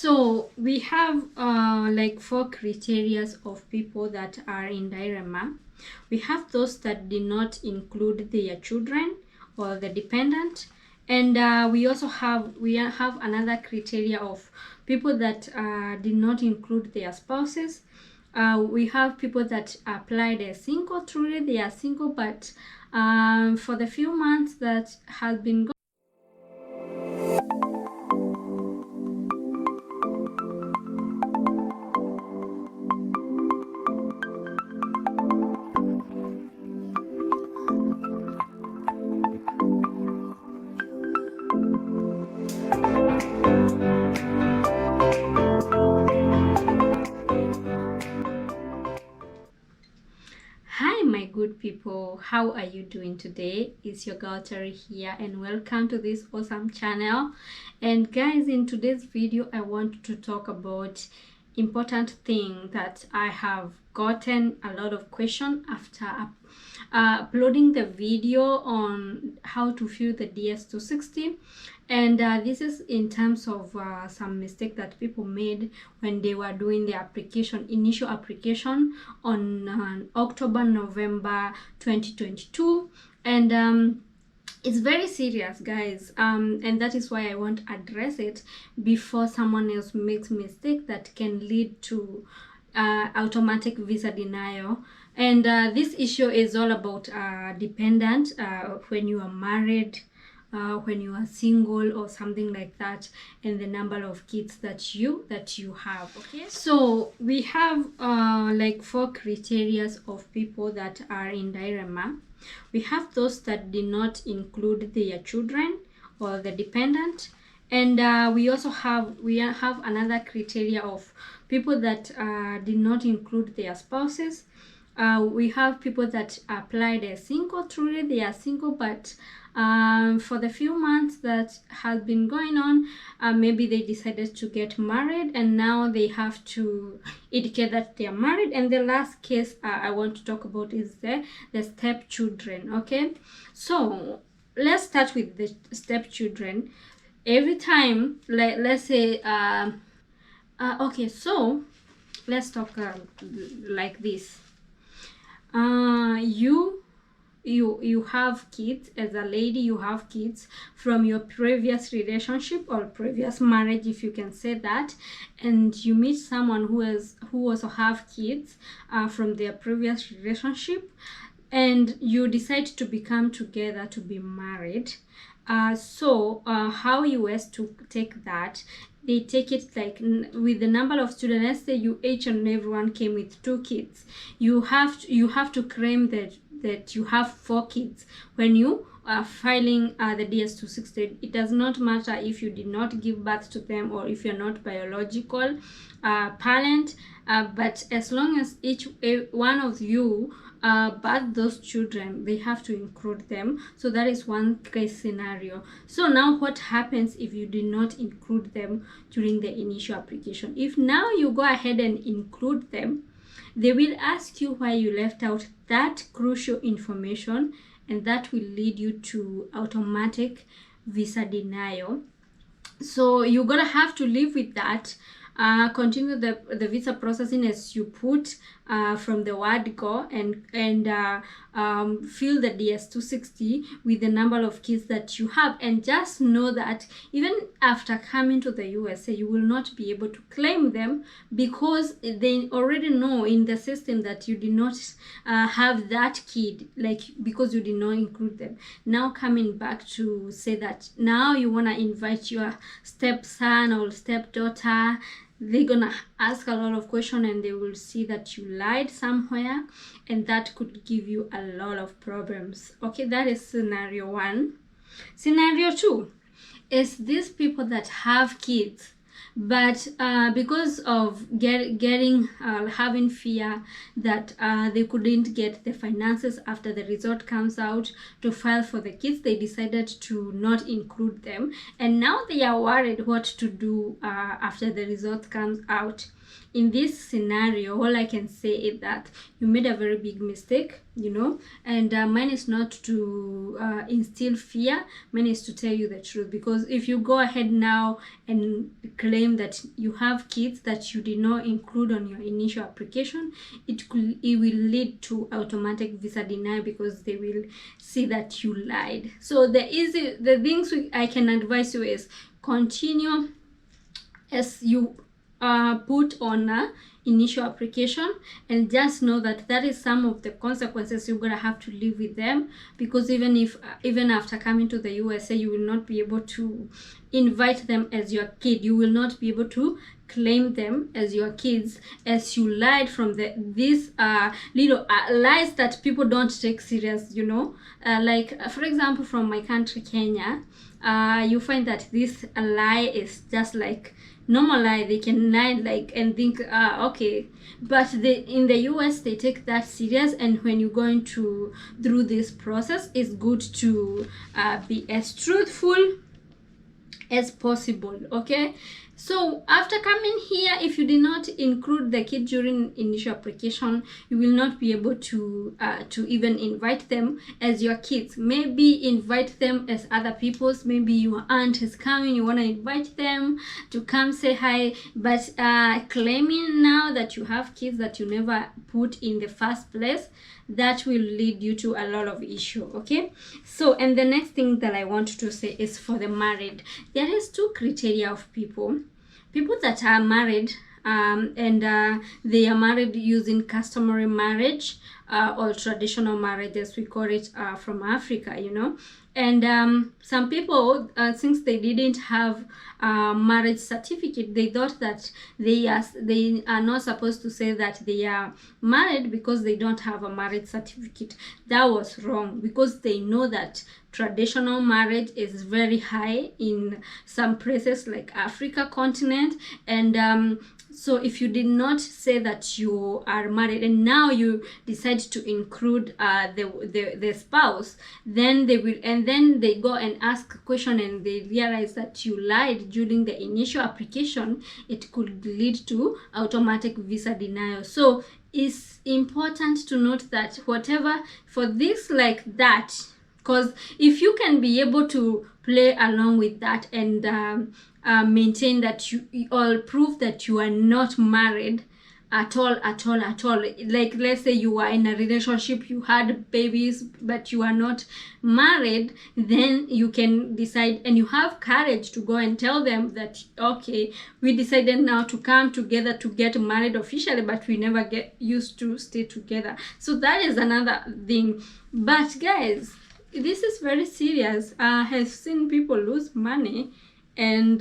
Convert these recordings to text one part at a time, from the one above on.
So we have like 4 criteria of people that are in dilemma. We have those that did not include their children or the dependent, and we have another criteria of people that did not include their spouses. We have people that applied as single. Truly they are single, but for the few months that has been going. Hi my good people, how are you doing today? It's your girl Terry here and welcome to this awesome channel. And guys, in today's video I want to talk about important thing that I have gotten a lot of question after uploading the video on how to fill the DS260. And this is in terms of some mistake that people made when they were doing the initial application on October, November 2022. And it's very serious, guys, and that is why I want to address it before someone else makes mistake that can lead to automatic visa denial. And this issue is all about dependent, when you are married, when you are single or something like that, and the number of kids that you have. Okay, so we have like 4 criteria of people that are in dilemma. We have those that did not include their children or the dependent, and we have another criteria of people that did not include their spouses. We have people that applied as single. Truly they are single, but for the few months that has been going on, maybe they decided to get married and now they have to indicate that they are married. And the last case I want to talk about is the stepchildren. Okay, so let's start with the stepchildren. Every time, let's say okay, so let's talk like this. You have kids. As a lady, you have kids from your previous relationship or previous marriage, if you can say that, and you meet someone who also have kids from their previous relationship, and you decide to become together to be married. So how US to take that, they take it like with the number of students. Let's say you each and everyone came with 2 kids. You have to claim that you have 4 kids when you are filing the DS260. It does not matter if you did not give birth to them or if you're not biological parent, but as long as each one of you but those children, they have to include them. So that is one case scenario. So now what happens if you did not include them during the initial application? If now you go ahead and include them, they will ask you why you left out that crucial information, and that will lead you to automatic visa denial. So you're gonna have to live with that. Continue the visa processing as you put from the word go, and fill the DS260 with the number of kids that you have. And just know that even after coming to the USA, you will not be able to claim them because they already know in the system that you did not have that kid, like because you did not include them. Now coming back to say that now you want to invite your stepson or stepdaughter, they're gonna ask a lot of questions and they will see that you lied somewhere, and that could give you a lot of problems. Okay, that is scenario 1. Scenario 2 is these people that have kids, but because of having fear that they couldn't get the finances after the result comes out to file for the kids, they decided to not include them, and now they are worried what to do after the result comes out. In this scenario, all I can say is that you made a very big mistake, and mine is not to instill fear. Mine is to tell you the truth, because if you go ahead now and claim that you have kids that you did not include on your initial application, it will lead to automatic visa denial, because they will see that you lied. So the things I can advise you is continue as you put on a initial application, and just know that that is some of the consequences you're gonna have to live with them, because even after coming to the USA, you will not be able to invite them as your kid. You will not be able to claim them as your kids, as you lied from these little lies that people don't take serious, you know. Like for example, from my country, Kenya, you find that this lie is just like normal lie. They can lie like and think okay, but in the US they take that serious, and when you're going through this process, it's good to be as truthful as possible. Okay, so after coming here, if you did not include the kid during initial application, you will not be able to even invite them as your kids. Maybe invite them as other people's. Maybe your aunt is coming, you want to invite them to come say hi, but claiming now that you have kids that you never put in the first place, that will lead you to a lot of issue. Okay, so and the next thing that I want to say is for the married. There is two criteria of people that are married, and they are married using customary marriage or traditional marriage, as we call it from Africa, you know. And some people, since they didn't have marriage certificate, they thought that they are not supposed to say that they are married because they don't have a marriage certificate. That was wrong, because they know that traditional marriage is very high in some places like Africa continent, and so if you did not say that you are married and now you decide to include the spouse, then they go and ask a question and they realize that you lied during the initial application, it could lead to automatic visa denial. So it's important to note that whatever for this like that, because if you can be able to play along with that and maintain that you all prove that you are not married at all, like let's say you are in a relationship, you had babies, but you are not married, then you can decide and you have courage to go and tell them that okay, we decided now to come together to get married officially, but we never get used to stay together. So that is another thing. But guys, this is very serious. I have seen people lose money, and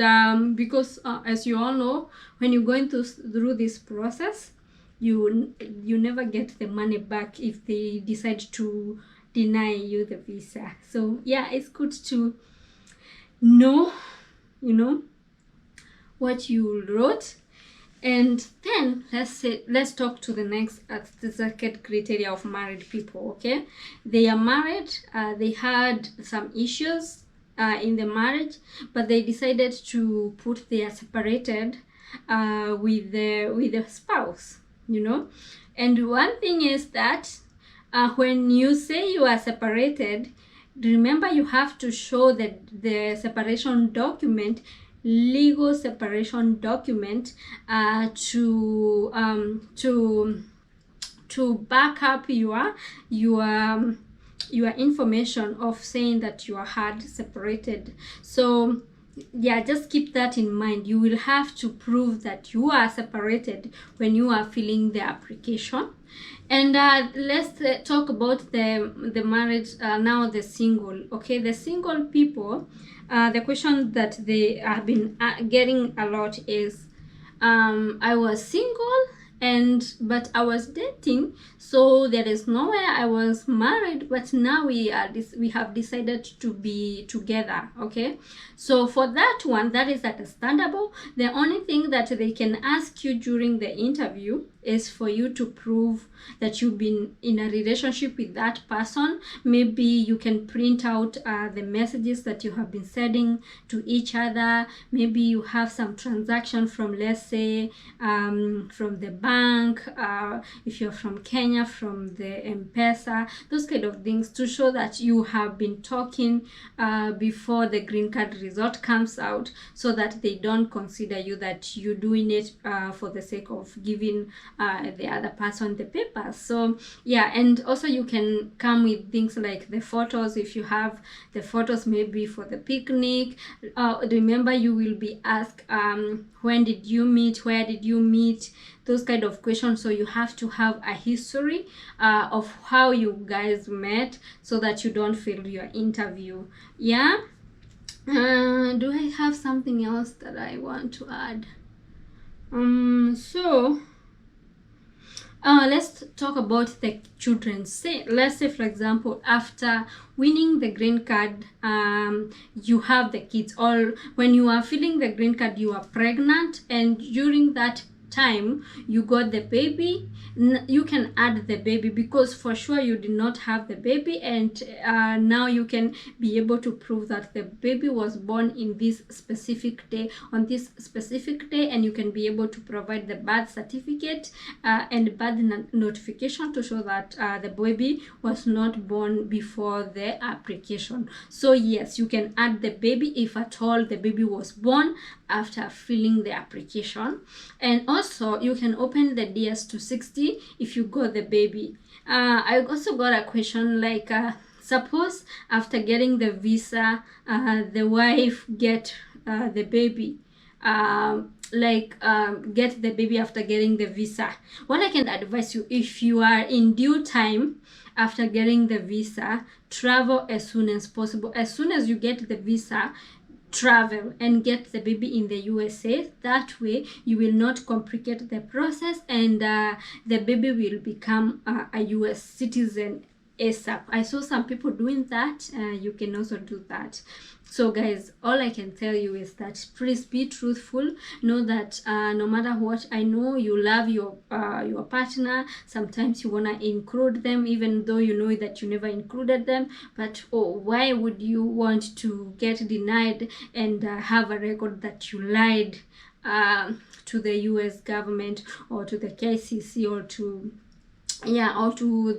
because as you all know, when you're going through this process, you never get the money back if they decide to deny you the visa. So yeah, it's good to know, you know, what you wrote. And then let's talk to the next the second criteria of married people. Okay, they are married, they had some issues in the marriage, but they decided to put their separated with the spouse, you know. And one thing is that when you say you are separated, remember you have to show that the separation document, legal separation document, to back up your information of saying that you had separated. So yeah, just keep that in mind. You will have to prove that you are separated when you are filling the application. And let's talk about the marriage now, the single. Okay, the single people, the question that they have been getting a lot is I was single but I was dating, so there is no way I was married, but now we have decided to be together. Okay, so for that one, that is understandable. The only thing that they can ask you during the interview is for you to prove that you've been in a relationship with that person. Maybe you can print out the messages that you have been sending to each other. Maybe you have some transaction from, let's say, from the bank, if you're from Kenya, from the M-Pesa, those kind of things, to show that you have been talking before the green card result comes out, so that they don't consider you that you're doing it for the sake of giving the other person the papers. So yeah, and also you can come with things like the photos. If you have the photos, maybe for the picnic. Remember, you will be asked when did you meet, where did you meet, those kind of questions. So you have to have a history of how you guys met, so that you don't fail your interview. Yeah. Do I have something else that I want to add? Let's talk about the children. Let's say, for example, after winning the green card, you have the kids, or when you are filling the green card, you are pregnant, and during that time you got the baby. You can add the baby, because for sure you did not have the baby, and now you can be able to prove that the baby was born in this specific day, on this specific day, and you can be able to provide the birth certificate and birth notification to show that the baby was not born before the application. So yes, you can add the baby if at all the baby was born after filling the application. And also you can open the DS-260 if you got the baby. I also got a question like, suppose after getting the visa, the wife get the baby, get the baby after getting the visa. What I can advise you, if you are in due time after getting the visa, travel as soon as possible. As soon as you get the visa, travel and get the baby in the USA. That way you will not complicate the process, and the baby will become a US citizen ASAP. I saw some people doing that. You can also do that. So guys, all I can tell you is that please be truthful. Know that no matter what, I know you love your partner. Sometimes you wanna include them even though you know that you never included them. But why would you want to get denied and have a record that you lied to the US government or to the KCC or to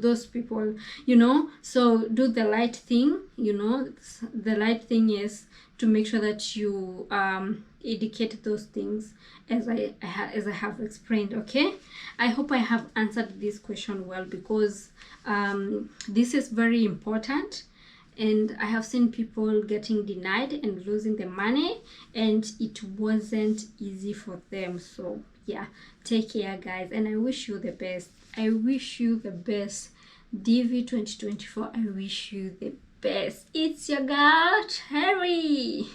those people, you know? So do the right thing. You know, the right thing is to make sure that you indicate those things as I have explained. Okay, I hope I have answered this question well, because this is very important, and I have seen people getting denied and losing the money, and it wasn't easy for them. So yeah, take care guys, and I wish you the best. I wish you the best. DV 2024, I wish you the best. It's your girl, Cherry.